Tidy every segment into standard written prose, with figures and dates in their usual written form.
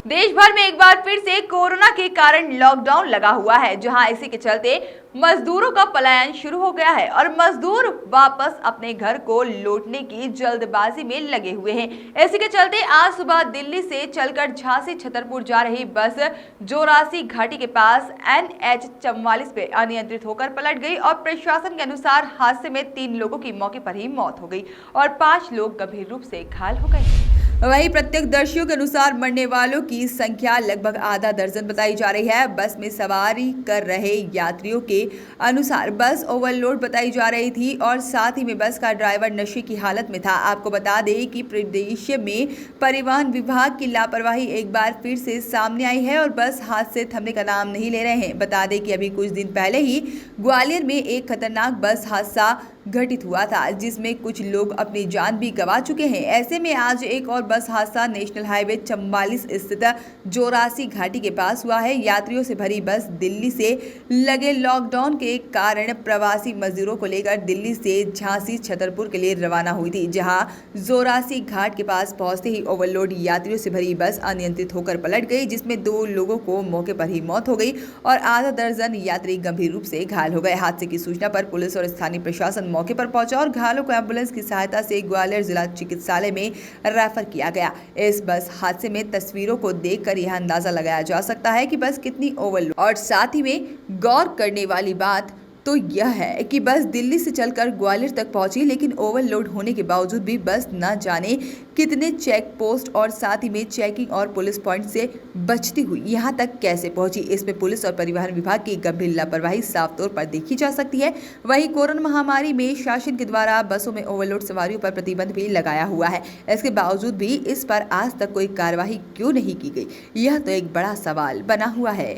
देश भर में एक बार फिर से कोरोना के कारण लॉकडाउन लगा हुआ है, जहां इसी के चलते मजदूरों का पलायन शुरू हो गया है और मजदूर वापस अपने घर को लौटने की जल्दबाजी में लगे हुए हैं। इसी के चलते आज सुबह दिल्ली से चलकर झांसी छतरपुर जा रही बस जोरासी घाटी के पास NH 44 पे अनियंत्रित होकर पलट गई और प्रशासन के अनुसार हादसे में 3 लोगों की मौके पर ही मौत हो गई और 5 लोग गंभीर रूप से घायल हो गए। वहीं प्रत्यक्षदर्शियों के अनुसार मरने वालों की संख्या लगभग आधा दर्जन बताई जा रही है। बस में सवारी कर रहे यात्रियों के अनुसार बस ओवरलोड बताई जा रही थी और साथ ही में बस का ड्राइवर नशे की हालत में था। आपको बता दें कि प्रदेश में परिवहन विभाग की लापरवाही एक बार फिर से सामने आई है और बस हाथ से थमने का नाम नहीं ले रहे हैं। बता दें कि अभी कुछ दिन पहले ही ग्वालियर में एक खतरनाक बस हादसा घटित हुआ था, जिसमें कुछ लोग अपनी जान भी गंवा चुके हैं। ऐसे में आज एक और बस हादसा नेशनल हाईवे 44 स्थित जोरासी घाटी के पास हुआ है। यात्रियों से भरी बस दिल्ली से लगे लॉकडाउन के कारण प्रवासी मजदूरों को लेकर दिल्ली से झांसी छतरपुर के लिए रवाना हुई थी, जहां जोरासी घाट के पास पहुंचते ही ओवरलोड यात्रियों से भरी बस अनियंत्रित होकर पलट गई, जिसमें 2 लोगों को मौके पर ही मौत हो गई और आधा दर्जन यात्री गंभीर रूप से घायल हो गए। हादसे की सूचना पर पुलिस और स्थानीय प्रशासन मौके पर पहुंचा और घायलों को एम्बुलेंस की सहायता से ग्वालियर जिला चिकित्सालय में रेफर किया गया। इस बस हादसे में तस्वीरों को देखकर यह अंदाजा लगाया जा सकता है कि बस कितनी ओवरलोड। और साथ ही में गौर करने वाली बात तो यह है कि बस दिल्ली से चलकर ग्वालियर तक पहुंची, लेकिन ओवरलोड होने के बावजूद भी बस न जाने कितने चेक पोस्ट और साथ ही में चेकिंग और पुलिस पॉइंट से बचती हुई यहां तक कैसे पहुंची। इसमें पुलिस और परिवहन विभाग की गंभीर लापरवाही साफ तौर पर देखी जा सकती है। वहीं कोरोना महामारी में शासन के द्वारा बसों में ओवरलोड सवारियों पर प्रतिबंध भी लगाया हुआ है। इसके बावजूद भी इस पर आज तक कोई कार्रवाई क्यों नहीं की गई, यह तो एक बड़ा सवाल बना हुआ है।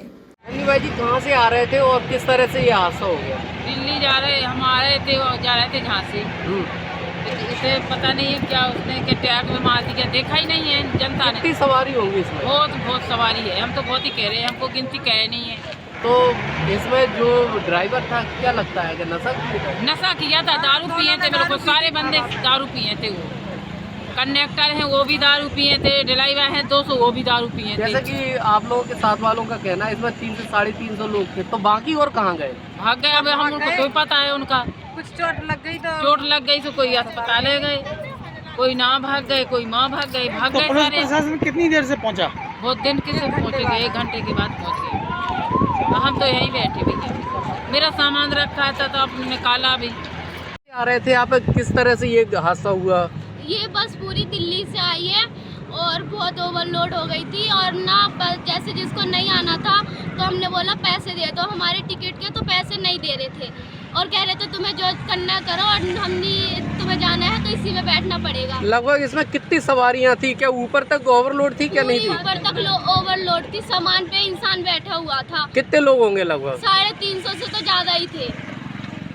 भाई जी कहाँ से आ रहे थे और किस तरह से ये हादसा हो गया? दिल्ली जा रहे हम आ रहे थे और जा रहे थे झांसी। इसे पता नहीं है क्या उसने के ट्रैक में मार दिया, देखा ही नहीं है जनता ने। कितनी सवारी होगी इसमें? बहुत सवारी है, हम तो बहुत ही कह रहे हैं, हमको गिनती कह नहीं है। तो इसमें जो ड्राइवर था क्या लगता है कि नशा किया था, दारू पिए थे, मेरे को सारे बंदे दारू पिए थे। वो कंडक्टर हैं वो भी दारू पिए थे, ड्राइवर हैं 200 वो भी दारू पिए थे। जैसे कि आप लोगों के साथ वालों का कहना है इसमें 300 से 350 लोग थे, तो बाकी और कहाँ गए? भाग गए। अब हम उनको कोई पता है उनका कुछ चोट लग गई तो कोई अस्पताल गए, कोई ना भाग गए, कोई माँ भाग गए सारे। प्रशासन कितनी देर से पहुंचा? बहुत दिन के से पहुँचेंगे, 1 घंटे के बाद पहुँच गए। हम तो यहीं बैठे भैया, मेरा सामान रखा था तो आपने निकाला भी। आ रहे थे आप, किस तरह से ये हादसा हुआ? ये बस पूरी दिल्ली से आई है और बहुत ओवरलोड हो गई थी और ना जैसे जिसको नहीं आना था तो हमने बोला पैसे दे दो, हमारे टिकट के तो पैसे नहीं दे रहे थे और कह रहे थे तुम्हें जो करना करो और हमने तुम्हें जाना है तो इसी में बैठना पड़ेगा। लगभग इसमें कितनी सवारियां थी? क्या ऊपर तक ओवरलोड थी क्या नहीं थी? ऊपर तक ओवरलोड थी, सामान पे इंसान बैठा हुआ था। कितने लोग होंगे? लगभग 350 से तो ज्यादा ही थे।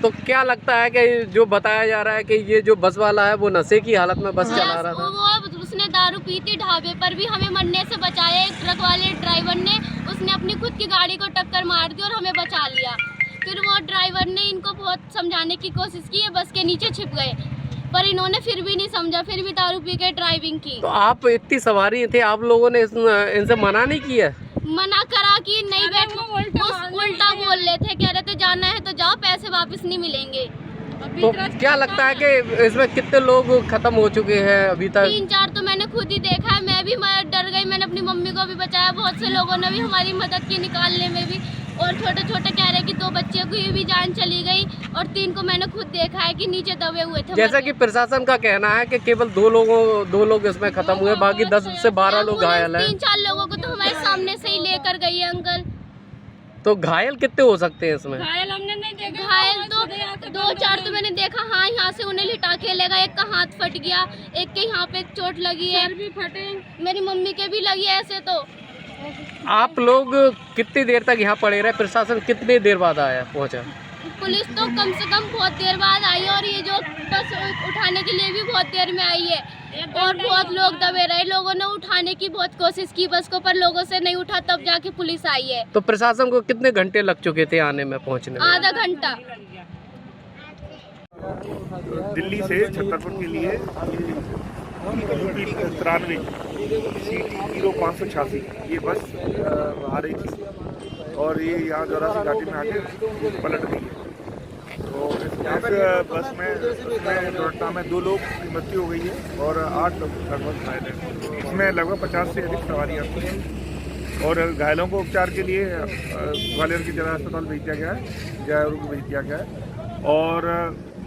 तो क्या लगता है कि जो बताया जा रहा है कि ये जो बस वाला है वो नशे की हालत में बस चला रहा था? वो उसने दारू पी थी, ढाबे पर भी हमें मरने से बचाया। एक ट्रक वाले ड्राइवर ने उसने अपनी खुद की गाड़ी को टक्कर मार दी और हमें बचा लिया। फिर वो ड्राइवर ने इनको बहुत समझाने की कोशिश की, ये बस के नीचे छिप गए, पर इन्होंने फिर भी नहीं समझा, फिर भी दारू पी के ड्राइविंग की। तो आप इतनी सवारी थे, आप लोगों ने इनसे मना नहीं किया? मना करा कि नहीं बैठ, उल्टा बोल रहे थे, कह रहे थे जाना है तो जाओ, पैसे वापस नहीं मिलेंगे। तो क्या लगता है कि इसमें कितने लोग खत्म हो चुके हैं अभी तक? 3-4 तो मैंने खुद ही देखा है, मैं भी डर गई, मैंने अपनी मम्मी को भी बचाया, बहुत से लोगों ने भी हमारी मदद की निकालने में भी, और छोटे छोटे कह रहे कि 2 बच्चे की भी जान चली गई और 3 को मैंने खुद देखा है कि नीचे दबे हुए थे। जैसा कि प्रशासन का कहना है कि केवल 2 लोग इसमें खत्म हुए, बाकी 10 से 12 लोग घायल हैं। 3-4 लोगों को तो हमारे सामने से ही लेकर गई है अंकल। तो घायल कितने हो सकते हैं इसमें? घायल हमने नहीं देखा, घायल तो 2-4 तो मैंने देखा। हाँ, यहाँ से उन्हें लिटा के ले गए, एक का हाथ फट गया, एक के यहाँ पे चोट लगी है, भी फटे, मेरी मम्मी के भी लगी है। ऐसे तो आप लोग कितनी देर तक यहाँ पड़े रहे? प्रशासन कितनी देर बाद आया पहुँचा? पुलिस तो कम से कम बहुत देर बाद आई और ये जो बस उठाने के लिए भी बहुत देर में आई है और बहुत लोग दबे रहे। लोगों ने उठाने की बहुत कोशिश की बस को, पर लोगों से नहीं उठा, तब जाके पुलिस आई है। तो प्रशासन को कितने घंटे लग चुके थे आने में, पहुँचने में? आधा घंटा। दिल्ली से छतरपुर के लिए यूपी 93 CT0586 ये बस आ रही थी और ये यहाँ जोरासी घाटी में आके पलट गई है। तो इस बस में दुर्घटना में 2 लोग की मृत्यु हो गई है और 8 लोग लगभग घायल हैं। इसमें लगभग 50 से अधिक सवारियाँ थी और घायलों को उपचार के लिए ग्वालियर के जिला अस्पताल भेज दिया गया है, जयपुर को भेज दिया गया है और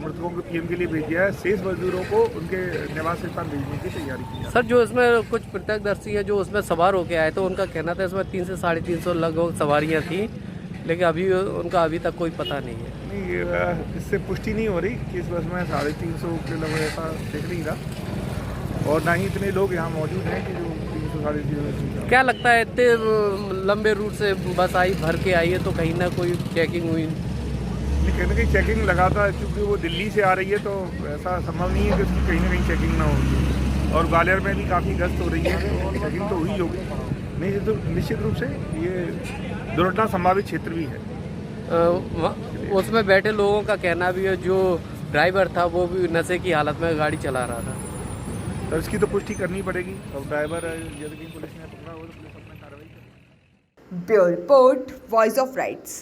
मृतकों को पीएम के लिए भेज दिया है। शेष मजदूरों को उनके निवास स्थान भेजने की तैयारी की है। सर, जो इसमें कुछ प्रत्यक्षदर्शी है जो उसमें सवार होके आए तो उनका कहना था इसमें 300 से 350 लगभग सवारियाँ थी, लेकिन उनका अभी तक कोई पता नहीं है। नहीं, इससे पुष्टि नहीं हो रही कि इस बस में 350 के लगभग ऐसा दिख नहीं रहा और ना ही इतने लोग यहाँ मौजूद हैं कि जो 300-350। क्या लगता है इतने लंबे रूट से बस आई भर के आई है तो कहीं ना कोई चेकिंग हुई? कहीं ना कहीं चेकिंग लगातार, क्योंकि वो दिल्ली से आ रही है तो ऐसा संभव नहीं है कि उसकी कहीं ना कहीं चेकिंग ना होगी और ग्वालियर में भी काफ़ी गश्त हो रही है तो चेकिंग तो हुई होगी। नहीं तो निश्चित रूप से ये दुर्घटना संभावित क्षेत्र भी है। उसमें बैठे लोगों का कहना भी है जो ड्राइवर था वो भी नशे की हालत में गाड़ी चला रहा था। तो इसकी तो पुष्टि करनी पड़ेगी। अब ड्राइवर यदि पुलिस ने पकड़ा हो तो पुलिस अपना कार्रवाई करेगी। Bureau report, voice of rights.